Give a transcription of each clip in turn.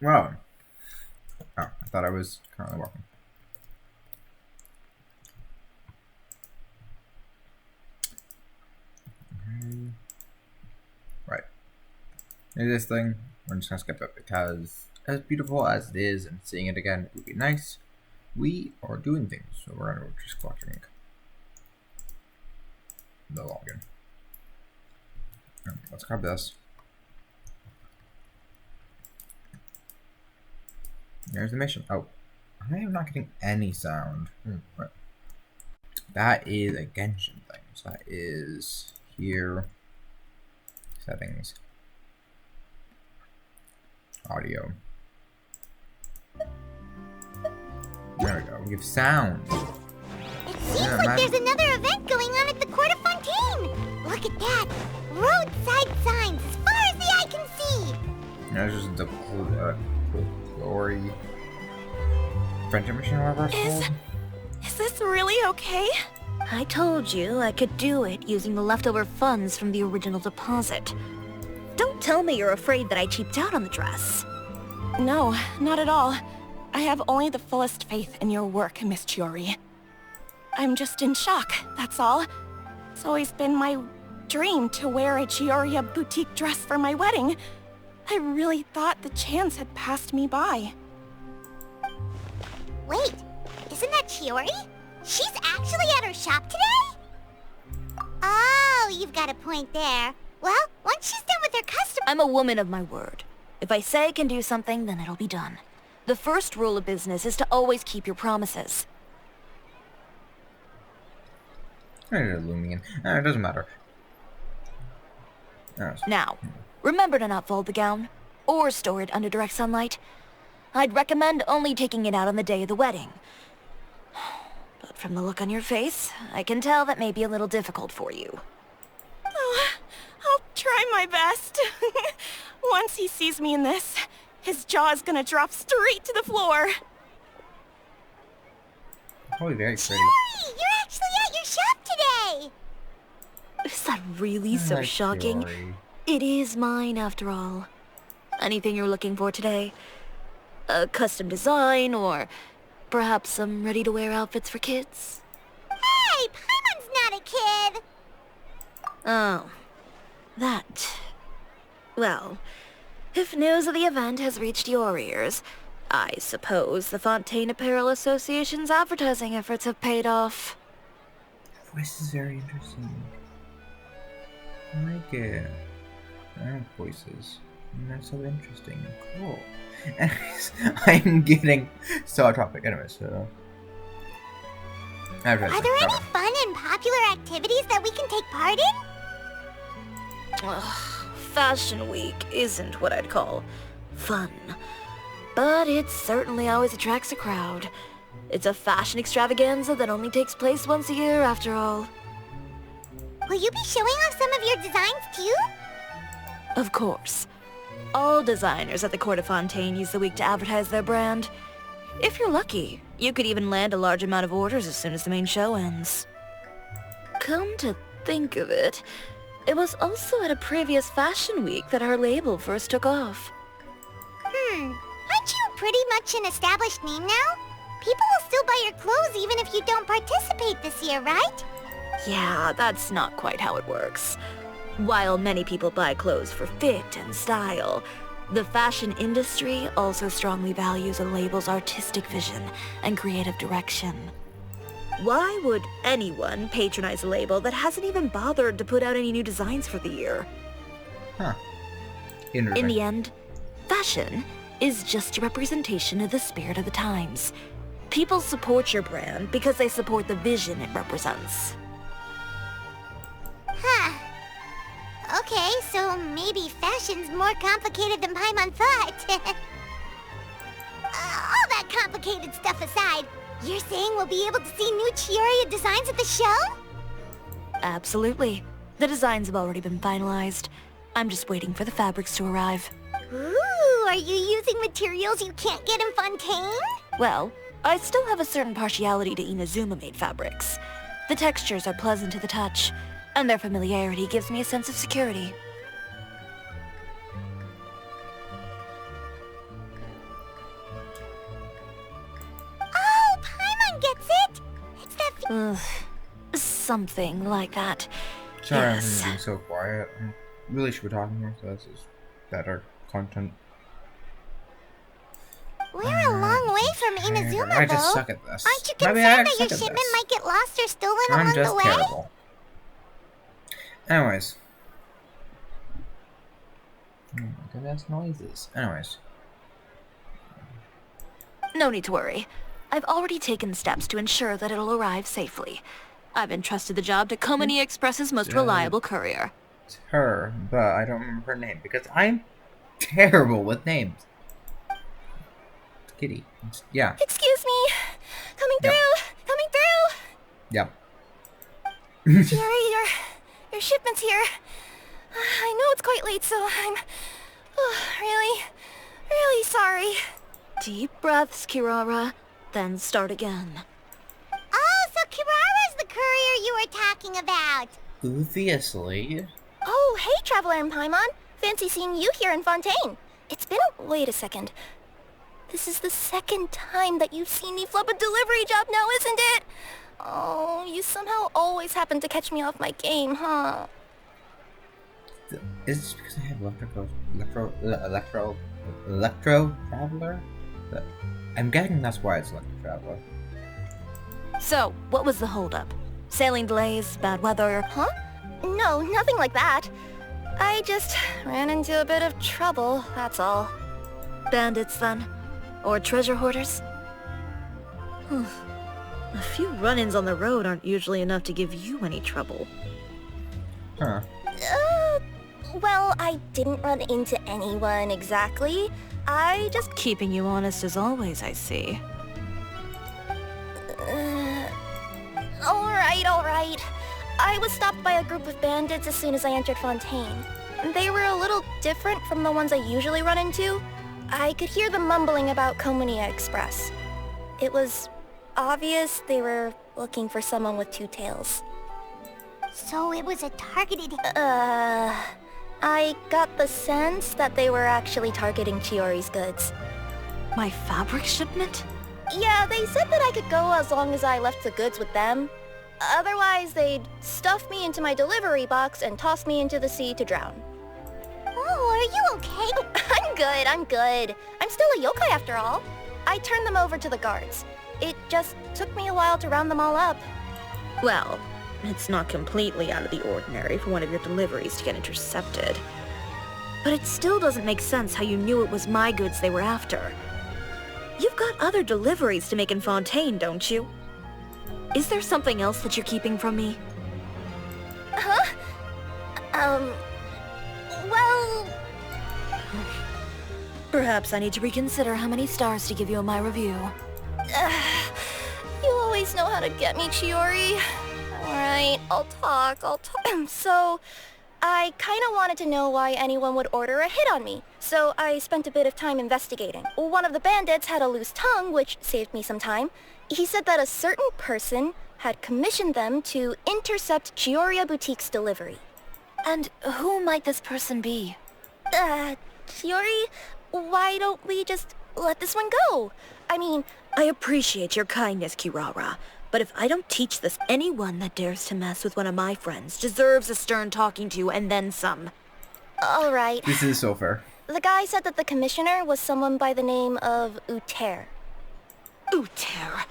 Well, oh, I thought I was currently walking. Right. Maybe this thing, we're just gonna skip it because, as beautiful as it is and seeing it again would be nice, we are doing things, so we're gonna just watching the login. Let's grab this. There's the mission. Oh, I am not getting any sound. Right. That is a Genshin thing. So that is here. Settings. Audio. There we go. We give sound. It seems like there's another event going on at the Court of Fontaine. Look at that. Roadside signs as far as the eye can see. There's just the Chiori friendship mission, whatever it's called. Is this really okay? I told you I could do it using the leftover funds from the original deposit. Don't tell me you're afraid that I cheaped out on the dress. No, not at all. I have only the fullest faith in your work, Miss Chiori. I'm just in shock, that's all. It's always been my dream to wear a Chiori boutique dress for my wedding. I really thought the chance had passed me by. Wait, isn't that Chiori? She's actually at her shop today? Oh, you've got a point there. Well, once she's done with her customer... I'm a woman of my word. If I say I can do something, then it'll be done. The first rule of business is to always keep your promises. Lumion. It doesn't matter. Now, remember to not fold the gown, or store it under direct sunlight. I'd recommend only taking it out on the day of the wedding. But from the look on your face, I can tell that may be a little difficult for you. Oh, I'll try my best. Once he sees me in this, his jaw is gonna drop straight to the floor. Probably very pretty. Chiori, you're actually at your shop today! Is that really so shocking? Chiori. It is mine, after all. Anything you're looking for today? A custom design, or perhaps some ready-to-wear outfits for kids? Hey, Paimon's not a kid! Oh, that. Well, if news of the event has reached your ears, I suppose the Fontaine Apparel Association's advertising efforts have paid off. That voice is very interesting. I like it. I like voices. And that's so interesting. Cool. Anyways, I'm getting so off topic. Anyways, so... Are there any fun and popular activities that we can take part in? Ugh, Fashion Week isn't what I'd call fun. But it certainly always attracts a crowd. It's a fashion extravaganza that only takes place once a year, after all. Will you be showing off some of your designs, too? Of course. All designers at the Court of Fontaine use the week to advertise their brand. If you're lucky, you could even land a large amount of orders as soon as the main show ends. Come to think of it, it was also at a previous Fashion Week that our label first took off. Aren't you pretty much an established name now? People will still buy your clothes even if you don't participate this year, right? Yeah, that's not quite how it works. While many people buy clothes for fit and style, the fashion industry also strongly values a label's artistic vision and creative direction. Why would anyone patronize a label that hasn't even bothered to put out any new designs for the year? Huh. In the end, fashion is just a representation of the spirit of the times. People support your brand because they support the vision it represents. Huh. Okay, so maybe fashion's more complicated than Paimon thought. All that complicated stuff aside, you're saying we'll be able to see new Chiori designs at the show? Absolutely. The designs have already been finalized. I'm just waiting for the fabrics to arrive. Ooh, are you using materials you can't get in Fontaine? Well, I still have a certain partiality to Inazuma-made fabrics. The textures are pleasant to the touch, and their familiarity gives me a sense of security. Ugh, something like that. Sorry, Yes. I'm being so quiet. I really should be talking more, so this is better content. We're a long way from Inazuma, I just though. suck at this. Aren't you Maybe concerned I that your suck at shipment this. might get lost or stolen I'm along just the way? terrible. Anyways. Oh my goodness, noises. Anyways. No need to worry. I've already taken steps to ensure that it'll arrive safely. I've entrusted the job to Komani Express's most reliable courier. It's her, but I don't remember her name because I'm terrible with names. It's Kitty. Yeah. Excuse me. Coming Yep. through. Coming through. Yep. Chiori, your shipment's here. I know it's quite late, so I'm really sorry. Deep breaths, Kirara, then start again. Oh, so Kirara's the courier you were talking about. Obviously. Oh, hey, Traveler and Paimon. Fancy seeing you here in Fontaine. It's been a... Wait a second. This is the second time that you've seen me flub a delivery job now, isn't it? Oh, you somehow always happen to catch me off my game, huh? Is this because I have Electro Traveler? I'm guessing that's why it's Electro Traveler. So, what was the holdup? Sailing delays, bad weather? Huh? No, nothing like that. I just ran into a bit of trouble, that's all. Bandits, then? Or treasure hoarders? A few run-ins on the road aren't usually enough to give you any trouble. Huh. Well, I didn't run into anyone exactly. I just... Keeping you honest as always, I see. Alright. I was stopped by a group of bandits as soon as I entered Fontaine. They were a little different from the ones I usually run into. I could hear them mumbling about Komunia Express. It was obvious they were looking for someone with two tails. So it was a targeted... I got the sense that they were actually targeting Chiori's goods. My fabric shipment? Yeah, they said that I could go as long as I left the goods with them. Otherwise, they'd stuff me into my delivery box and toss me into the sea to drown. Oh, are you okay? I'm good. I'm still a yokai after all. I turned them over to the guards. It just took me a while to round them all up. Well, it's not completely out of the ordinary for one of your deliveries to get intercepted. But it still doesn't make sense how you knew it was my goods they were after. You've got other deliveries to make in Fontaine, don't you? Is there something else that you're keeping from me? Huh? Well... Perhaps I need to reconsider how many stars to give you in my review. You always know how to get me, Chiori. Alright, I'll talk. So, I kinda wanted to know why anyone would order a hit on me, so I spent a bit of time investigating. One of the bandits had a loose tongue, which saved me some time. He said that a certain person had commissioned them to intercept Chioria Boutique's delivery. And who might this person be? Chiori, why don't we just let this one go? I mean, I appreciate your kindness, Kirara, but if I don't teach this, anyone that dares to mess with one of my friends deserves a stern talking to and then some. alright. This is so fair. The guy said that the commissioner was someone by the name of Uter. Uter.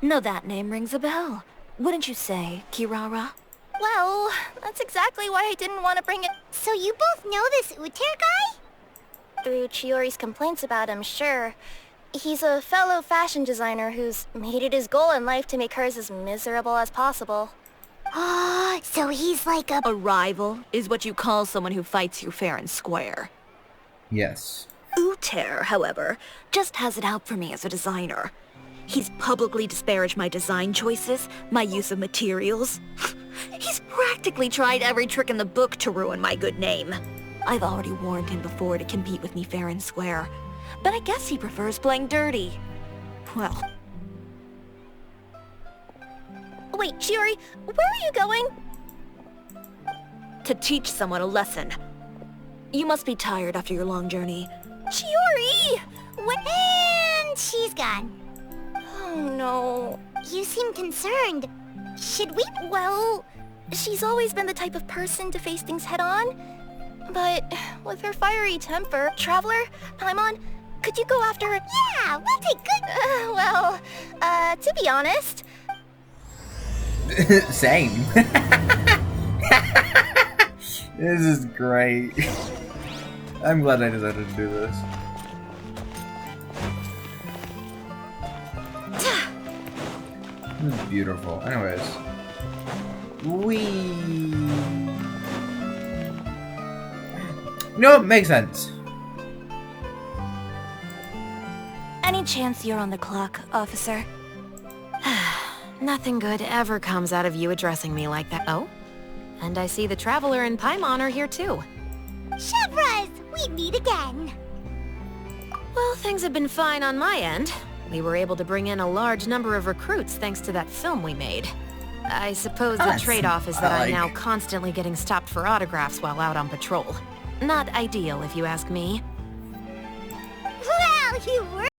No, that name rings a bell. Wouldn't you say, Kirara? Well, that's exactly why I didn't want to bring it So you both know this Uter guy? through Chiori's complaints about him, sure. He's a fellow fashion designer who's made it his goal in life to make hers as miserable as possible. Oh, so he's like a... A rival is what you call someone who fights you fair and square. Yes. Uter, however, just has it out for me as a designer. He's publicly disparaged my design choices, my use of materials. He's practically tried every trick in the book to ruin my good name. I've already warned him before to compete with me fair and square, but I guess he prefers playing dirty. Well, Wait, Chiori, where are you going? to teach someone a lesson. You must be tired after your long journey. Chiori! And she's gone. Oh no. You seem concerned. Should we? Well, she's always been the type of person to face things head-on. But with her fiery temper, Traveler, Paimon, could you go after her? Yeah, we'll take good... To be honest... Same. This is great. I'm glad I decided to do this. This is beautiful. Anyways. No, it makes sense. Any chance you're on the clock, officer? Nothing good ever comes out of you addressing me like that. Oh? And I see the Traveler and Paimon are here too. Chevras, we meet again. Well, things have been fine on my end. We were able to bring in a large number of recruits thanks to that film we made. I suppose the trade-off is that I'm now constantly getting stopped for autographs while out on patrol. Not ideal, if you ask me. Well, you were